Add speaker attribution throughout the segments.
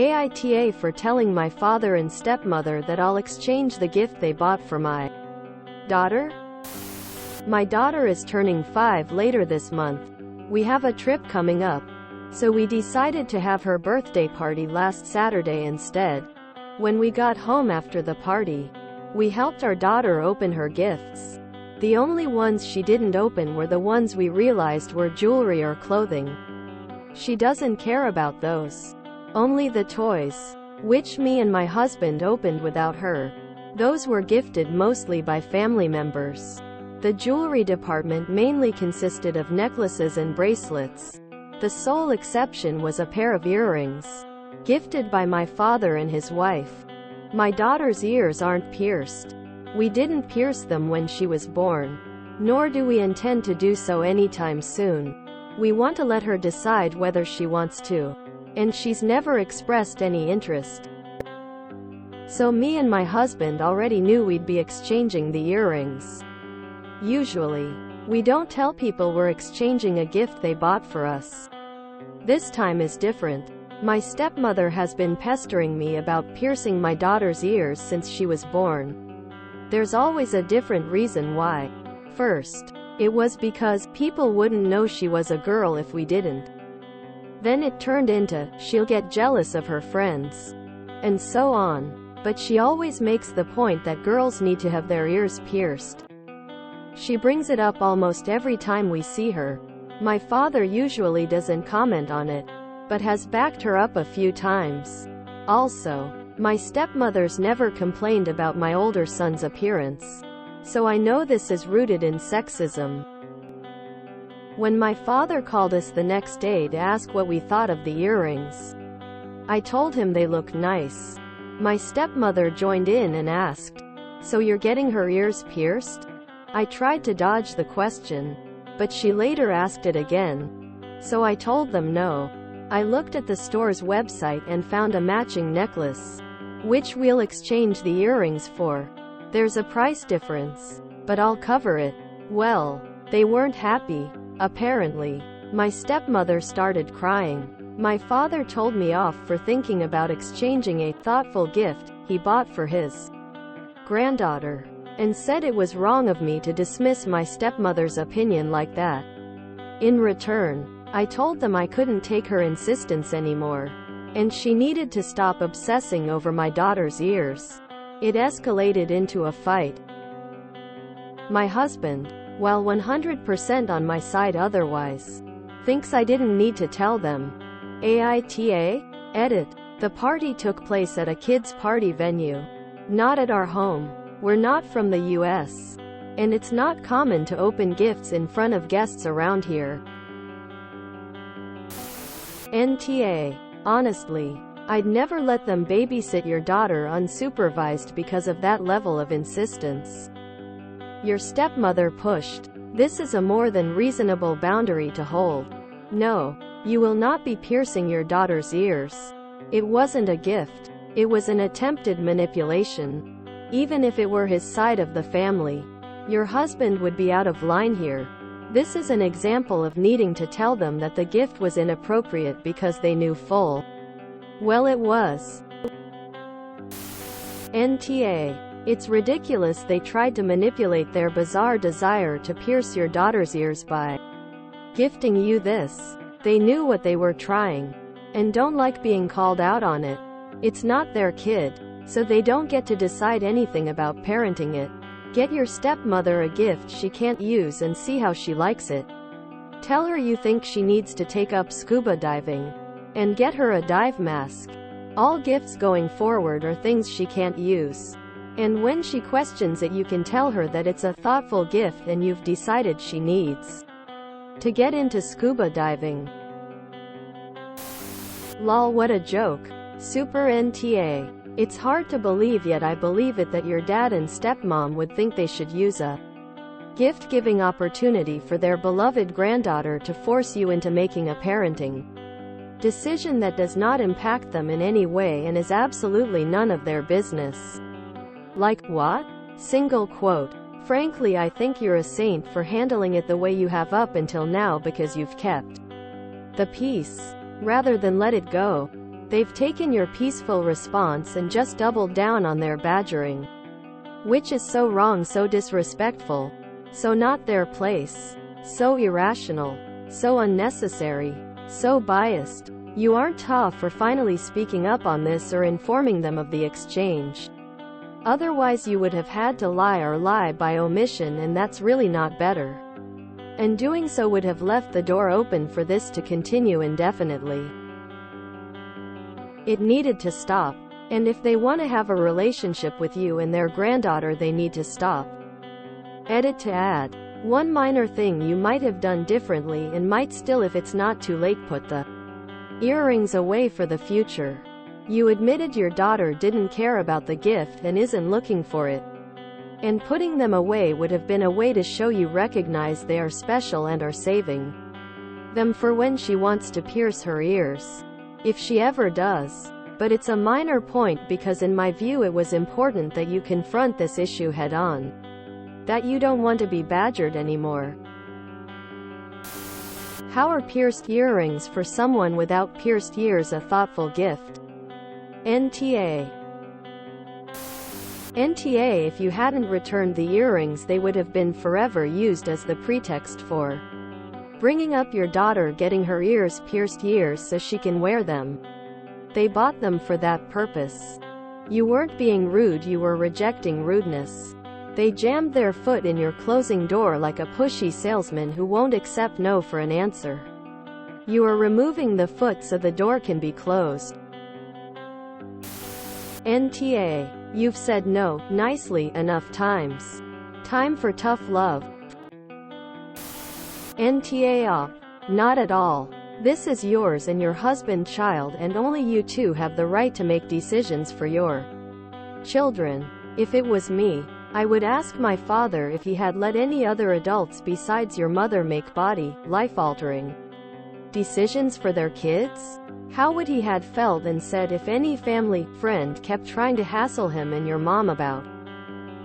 Speaker 1: AITA for telling my father and stepmother that I'll exchange the gift they bought for my daughter? My daughter is turning 5 later this month. We have a trip coming up, so we decided to have her birthday party last Saturday instead. When we got home after the party, we helped our daughter open her gifts. The only ones she didn't open were the ones we realized were jewelry or clothing. She doesn't care about those. Only the toys, which me and my husband opened without her. Those were gifted mostly by family members. The jewelry department mainly consisted of necklaces and bracelets. The sole exception was a pair of earrings, gifted by my father and his wife. My daughter's ears aren't pierced. We didn't pierce them when she was born, nor do we intend to do so anytime soon. We want to let her decide whether she wants to, and she's never expressed any interest. So me and my husband already knew we'd be exchanging the earrings. Usually, we don't tell people we're exchanging a gift they bought for us. This time is different. My stepmother has been pestering me about piercing my daughter's ears since she was born. There's always a different reason why. First, it was because people wouldn't know she was a girl if we didn't. Then it turned into, she'll get jealous of her friends, and so on. But she always makes the point that girls need to have their ears pierced. She brings it up almost every time we see her. My father usually doesn't comment on it, but has backed her up a few times. Also, my stepmother's never complained about my older son's appearance, so I know this is rooted in sexism. When my father called us the next day to ask what we thought of the earrings, I told him they look nice. My stepmother joined in and asked, "So you're getting her ears pierced?" I tried to dodge the question, but she later asked it again, so I told them no. I looked at the store's website and found a matching necklace, which we'll exchange the earrings for. There's a price difference, but I'll cover it. Well, they weren't happy. Apparently, my stepmother started crying. My father told me off for thinking about exchanging a thoughtful gift he bought for his granddaughter, and said it was wrong of me to dismiss my stepmother's opinion like that. In return, I told them I couldn't take her insistence anymore, and she needed to stop obsessing over my daughter's ears. It escalated into a fight. My husband, while 100% on my side otherwise, thinks I didn't need to tell them. AITA? Edit. The party took place at a kids' party venue, not at our home. We're not from the US, and it's not common to open gifts in front of guests around here. NTA. Honestly, I'd never let them babysit your daughter unsupervised because of that level of insistence. Your stepmother pushed. This is a more than reasonable boundary to hold. No, you will not be piercing your daughter's ears. It wasn't a gift. It was an attempted manipulation. Even if it were his side of the family, your husband would be out of line here. This is an example of needing to tell them that the gift was inappropriate because they knew full well it was. NTA. It's ridiculous they tried to manipulate their bizarre desire to pierce your daughter's ears by gifting you this. They knew what they were trying, and don't like being called out on it. It's not their kid, so they don't get to decide anything about parenting it. Get your stepmother a gift she can't use and see how she likes it. Tell her you think she needs to take up scuba diving, and get her a dive mask. All gifts going forward are things she can't use. And when she questions it, you can tell her that it's a thoughtful gift and you've decided she needs to get into scuba diving. Lol, what a joke. Super NTA. It's hard to believe, yet I believe it, that your dad and stepmom would think they should use a gift-giving opportunity for their beloved granddaughter to force you into making a parenting decision that does not impact them in any way and is absolutely none of their business. Like, what? Single quote. Frankly, I think you're a saint for handling it the way you have up until now because you've kept the peace, rather than let it go. They've taken your peaceful response and just doubled down on their badgering. Which is so wrong, so disrespectful, so not their place, so irrational, so unnecessary, so biased. You aren't tough for finally speaking up on this or informing them of the exchange. Otherwise you would have had to lie or lie by omission, and that's really not better. And doing so would have left the door open for this to continue indefinitely. It needed to stop. And if they want to have a relationship with you and their granddaughter, they need to stop. Edit to add. One minor thing you might have done differently, and might still if it's not too late: put the earrings away for the future. You admitted your daughter didn't care about the gift and isn't looking for it. And putting them away would have been a way to show you recognize they are special and are saving them for when she wants to pierce her ears. If she ever does. But it's a minor point, because in my view it was important that you confront this issue head on. That you don't want to be badgered anymore. How are pierced earrings for someone without pierced ears a thoughtful gift? NTA. NTA. If you hadn't returned the earrings, they would have been forever used as the pretext for bringing up your daughter getting her ears pierced so she can wear them. They bought them for that purpose. You weren't being rude, you were rejecting rudeness. They jammed their foot in your closing door like a pushy salesman who won't accept no for an answer. You are removing the foot so the door can be closed. NTA. You've said no nicely enough times. Time for tough love. NTA. Op. Not at all. This is yours and your husband's child, and only you two have the right to make decisions for your children. If it was me, I would ask my father if he had let any other adults besides your mother make body, life-altering decisions for their kids? How would he had felt and said if any family friend kept trying to hassle him and your mom about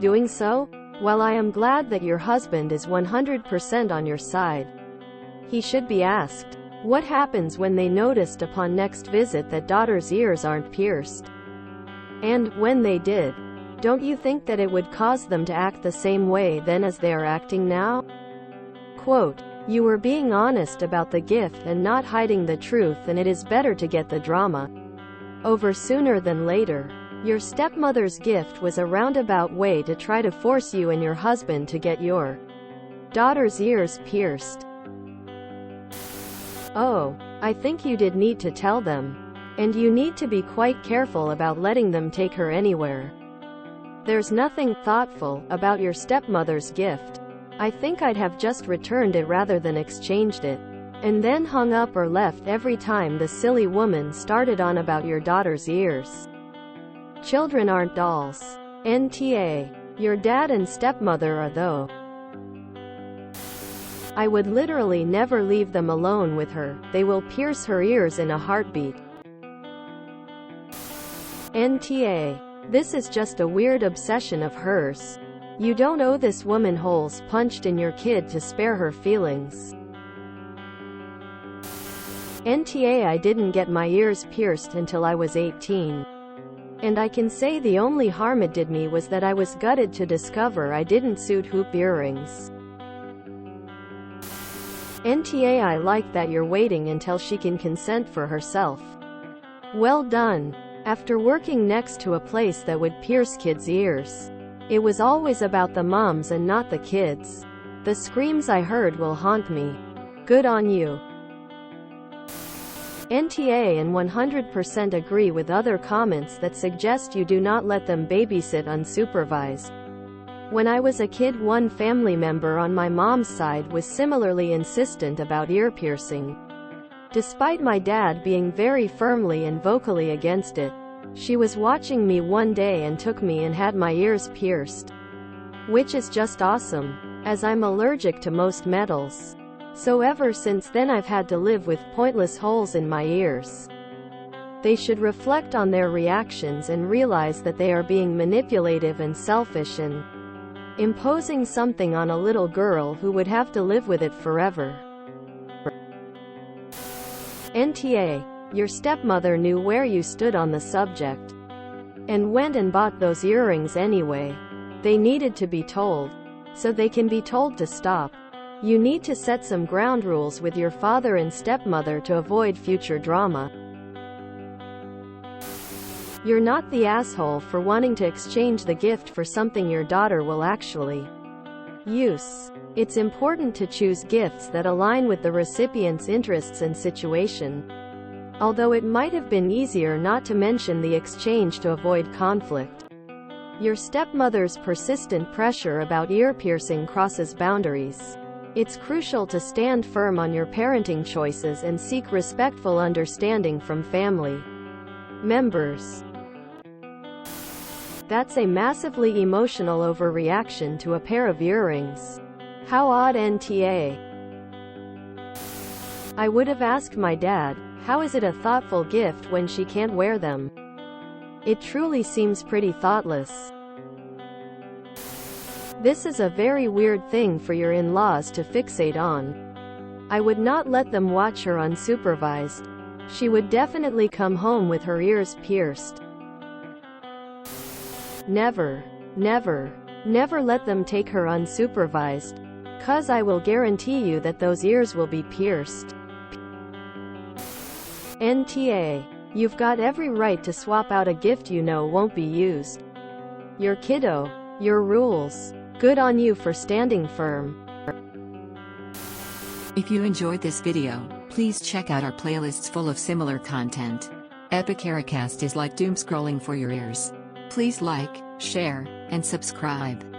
Speaker 1: doing so? While I am glad that your husband is 100% on your side, he should be asked, what happens when they noticed upon next visit that daughter's ears aren't pierced? And, when they did, don't you think that it would cause them to act the same way then as they are acting now? Quote, you were being honest about the gift and not hiding the truth, and it is better to get the drama over sooner than later. Your stepmother's gift was a roundabout way to try to force you and your husband to get your daughter's ears pierced. Oh, I think you did need to tell them. And you need to be quite careful about letting them take her anywhere. There's nothing thoughtful about your stepmother's gift. I think I'd have just returned it rather than exchanged it. And then hung up or left every time the silly woman started on about your daughter's ears. Children aren't dolls. NTA. Your dad and stepmother are though. I would literally never leave them alone with her. They will pierce her ears in a heartbeat. NTA. This is just a weird obsession of hers. You don't owe this woman holes punched in your kid to spare her feelings. NTA. I didn't get my ears pierced until I was 18. And I can say the only harm it did me was that I was gutted to discover I didn't suit hoop earrings. NTA. I like that you're waiting until she can consent for herself. Well done. After working next to a place that would pierce kids' ears, it was always about the moms and not the kids. The screams I heard will haunt me. Good on you. NTA. And 100% agree with other comments that suggest you do not let them babysit unsupervised. When I was a kid, one family member on my mom's side was similarly insistent about ear piercing. Despite my dad being very firmly and vocally against it, she was watching me one day and took me and had my ears pierced. Which is just awesome, as I'm allergic to most metals. So ever since then I've had to live with pointless holes in my ears. They should reflect on their reactions and realize that they are being manipulative and selfish and imposing something on a little girl who would have to live with it forever. NTA. Your stepmother knew where you stood on the subject, and went and bought those earrings anyway. They needed to be told, so they can be told to stop. You need to set some ground rules with your father and stepmother to avoid future drama. You're not the asshole for wanting to exchange the gift for something your daughter will actually use. It's important to choose gifts that align with the recipient's interests and situation, although it might have been easier not to mention the exchange to avoid conflict. Your stepmother's persistent pressure about ear piercing crosses boundaries. It's crucial to stand firm on your parenting choices and seek respectful understanding from family members. That's a massively emotional overreaction to a pair of earrings. How odd. NTA. I would have asked my dad, how is it a thoughtful gift when she can't wear them? It truly seems pretty thoughtless. This is a very weird thing for your in-laws to fixate on. I would not let them watch her unsupervised. She would definitely come home with her ears pierced. Never, never, never let them take her unsupervised. 'Cause I will guarantee you that those ears will be pierced. NTA. You've got every right to swap out a gift you know won't be used. Your kiddo. Your rules. Good on you for standing firm.
Speaker 2: If you enjoyed this video, please check out our playlists full of similar content. AmITheAsshole is like doom scrolling for your ears. Please like, share, and subscribe.